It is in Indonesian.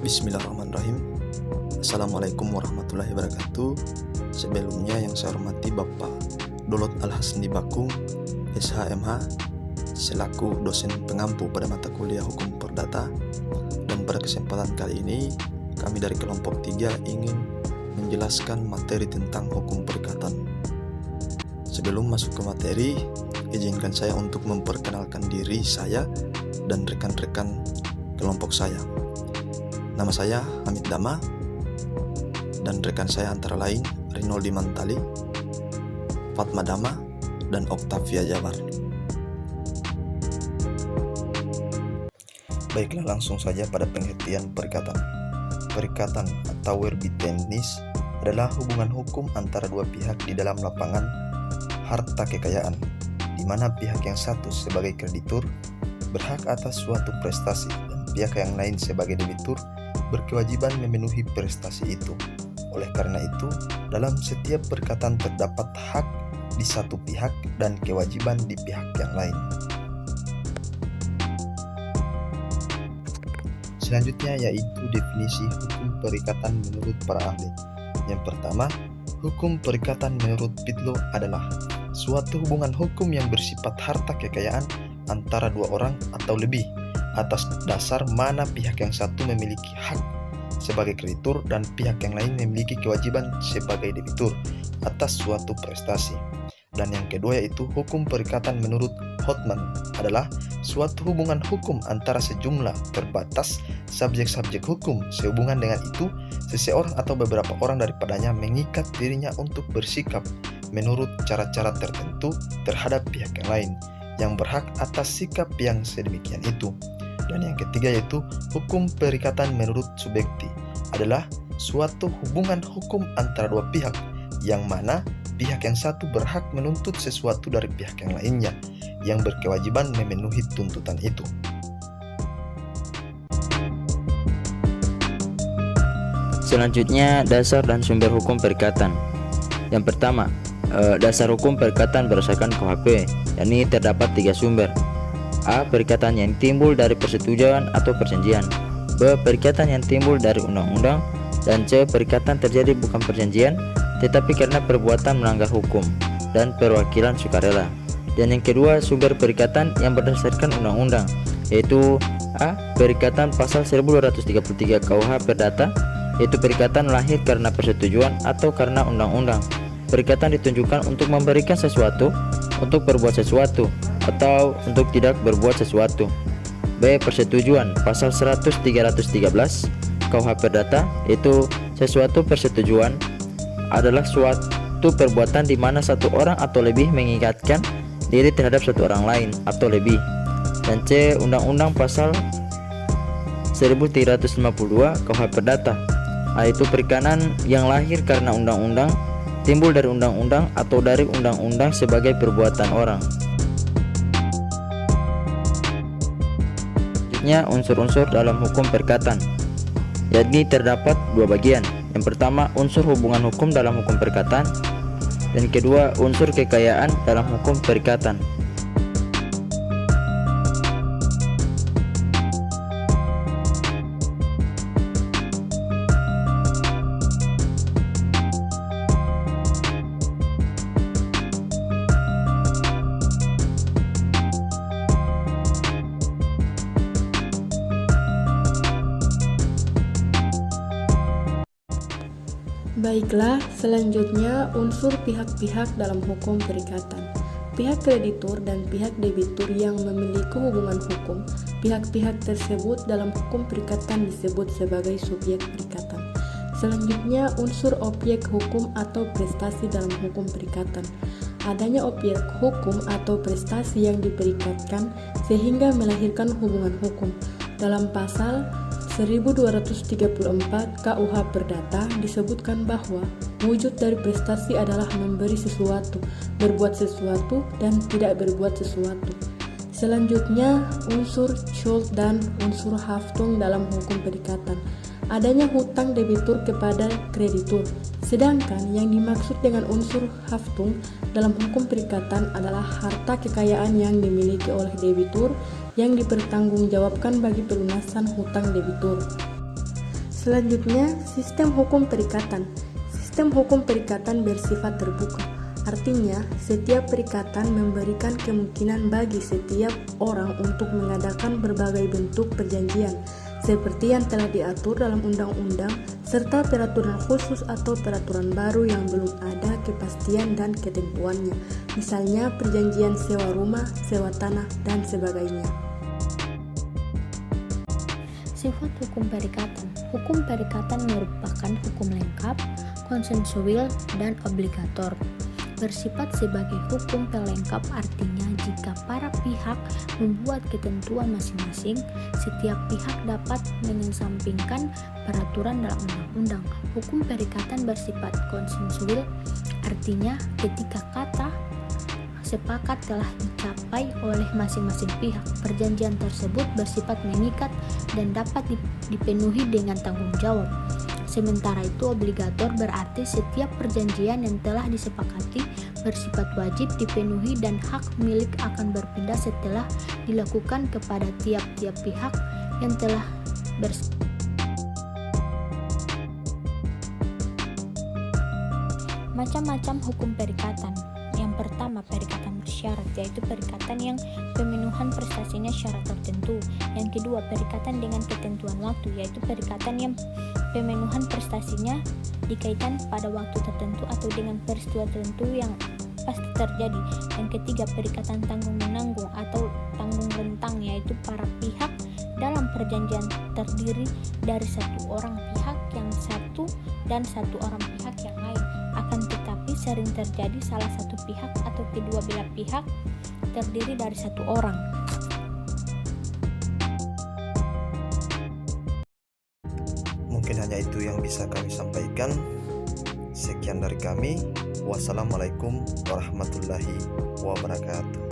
Bismillahirrahmanirrahim. Assalamualaikum warahmatullahi wabarakatuh. Sebelumnya yang saya hormati Bapak Dolot Al-Hasni Bakung, SHMH, selaku dosen pengampu pada mata kuliah Hukum Perdata. Dan pada kesempatan kali ini, kami dari kelompok 3 ingin menjelaskan materi tentang hukum perikatan. Sebelum masuk ke materi, izinkan saya untuk memperkenalkan diri saya dan rekan-rekan kelompok saya. Nama saya Hamid Dama, dan rekan saya antara lain Rinaldi Mantali, Fatma Dama, dan Octavia Jabar. Baiklah, langsung saja pada pengertian perikatan. Perikatan atau verbi teknis adalah hubungan hukum antara dua pihak di dalam lapangan harta kekayaan, di mana pihak yang satu sebagai kreditur berhak atas suatu prestasi dan pihak yang lain sebagai debitur berkewajiban memenuhi prestasi itu. Oleh karena itu, dalam setiap perikatan terdapat hak di satu pihak dan kewajiban di pihak yang lain. Selanjutnya yaitu definisi hukum perikatan menurut para ahli. Yang pertama, hukum perikatan menurut Pitlo adalah suatu hubungan hukum yang bersifat harta kekayaan antara dua orang atau lebih, atas dasar mana pihak yang satu memiliki hak sebagai kreditur dan pihak yang lain memiliki kewajiban sebagai debitur atas suatu prestasi. Dan yang kedua yaitu hukum perikatan menurut Hotman adalah suatu hubungan hukum antara sejumlah terbatas subjek-subjek hukum. Sehubungan dengan itu, seseorang atau beberapa orang daripadanya mengikat dirinya untuk bersikap menurut cara-cara tertentu terhadap pihak yang lain yang berhak atas sikap yang sedemikian itu. Dan yang ketiga yaitu hukum perikatan menurut Subekti adalah suatu hubungan hukum antara dua pihak, yang mana pihak yang satu berhak menuntut sesuatu dari pihak yang lainnya yang berkewajiban memenuhi tuntutan itu. Selanjutnya, dasar dan sumber hukum perikatan. Yang pertama, dasar hukum perikatan berdasarkan KUHP, yakni terdapat 3 sumber. A. Perikatan yang timbul dari persetujuan atau perjanjian. B. Perikatan yang timbul dari undang-undang. Dan C. Perikatan terjadi bukan perjanjian tetapi karena perbuatan melanggar hukum dan perwakilan sukarela. Dan yang kedua, sumber perikatan yang berdasarkan undang-undang, yaitu A. Perikatan pasal 1233 KUH Perdata, yaitu perikatan lahir karena persetujuan atau karena undang-undang. Perikatan ditunjukkan untuk memberikan sesuatu, untuk berbuat sesuatu, atau untuk tidak berbuat sesuatu. B. Persetujuan pasal 1313 KUH Perdata, yaitu sesuatu persetujuan adalah suatu perbuatan di mana satu orang atau lebih mengikatkan diri terhadap satu orang lain atau lebih. Dan C. Undang-undang pasal 1352 KUH Perdata, yaitu perikanan yang lahir karena undang-undang, timbul dari undang-undang atau dari undang-undang sebagai perbuatan orang. Selanjutnya, unsur-unsur dalam hukum perikatan, yakni terdapat 2 bagian. Yang pertama, unsur hubungan hukum dalam hukum perikatan, dan kedua, unsur kekayaan dalam hukum perikatan. Baiklah, selanjutnya unsur pihak-pihak dalam hukum perikatan. Pihak kreditur dan pihak debitur yang memiliki hubungan hukum. Pihak-pihak tersebut dalam hukum perikatan disebut sebagai subjek perikatan. Selanjutnya, unsur objek hukum atau prestasi dalam hukum perikatan. Adanya objek hukum atau prestasi yang diperikatkan sehingga melahirkan hubungan hukum. Dalam pasal 1234 KUH Perdata disebutkan bahwa wujud dari prestasi adalah memberi sesuatu, berbuat sesuatu, dan tidak berbuat sesuatu. Selanjutnya, unsur Schuld dan unsur Haftung dalam hukum perikatan. Adanya hutang debitur kepada kreditur. Sedangkan yang dimaksud dengan unsur Haftung dalam hukum perikatan adalah harta kekayaan yang dimiliki oleh debitur yang dipertanggungjawabkan bagi pelunasan hutang debitur. Selanjutnya, sistem hukum perikatan. Sistem hukum perikatan bersifat terbuka. Artinya, setiap perikatan memberikan kemungkinan bagi setiap orang untuk mengadakan berbagai bentuk perjanjian, seperti yang telah diatur dalam undang-undang, serta peraturan khusus atau peraturan baru yang belum ada kepastian dan ketentuannya, misalnya perjanjian sewa rumah, sewa tanah, dan sebagainya. Sifat hukum perikatan. Hukum perikatan merupakan hukum lengkap, konsensual, dan obligator. Bersifat sebagai hukum pelengkap artinya jika para pihak membuat ketentuan masing-masing, setiap pihak dapat mengesampingkan peraturan dalam undang-undang. Hukum perikatan bersifat konsensual artinya ketika kata sepakat telah dicapai oleh masing-masing pihak, perjanjian tersebut bersifat mengikat dan dapat dipenuhi dengan tanggung jawab. Sementara itu obligator berarti setiap perjanjian yang telah disepakati bersifat wajib dipenuhi dan hak milik akan berpindah setelah dilakukan kepada tiap-tiap pihak yang telah Macam-macam hukum perikatan. Yang pertama, perikatan bersyarat, yaitu perikatan yang pemenuhan prestasinya syarat tertentu. Yang kedua, perikatan dengan ketentuan waktu, yaitu perikatan yang pemenuhan prestasinya dikaitkan pada waktu tertentu atau dengan peristiwa tertentu yang pasti terjadi. Yang ketiga, perikatan tanggung-menanggung atau tanggung rentang, yaitu para pihak dalam perjanjian terdiri dari satu orang pihak yang satu dan satu orang pihak yang lain. Akan tetapi sering terjadi salah satu pihak atau kedua belah pihak terdiri dari satu orang. Mungkin hanya itu yang bisa kami sampaikan. Sekian dari kami. Wassalamualaikum warahmatullahi wabarakatuh.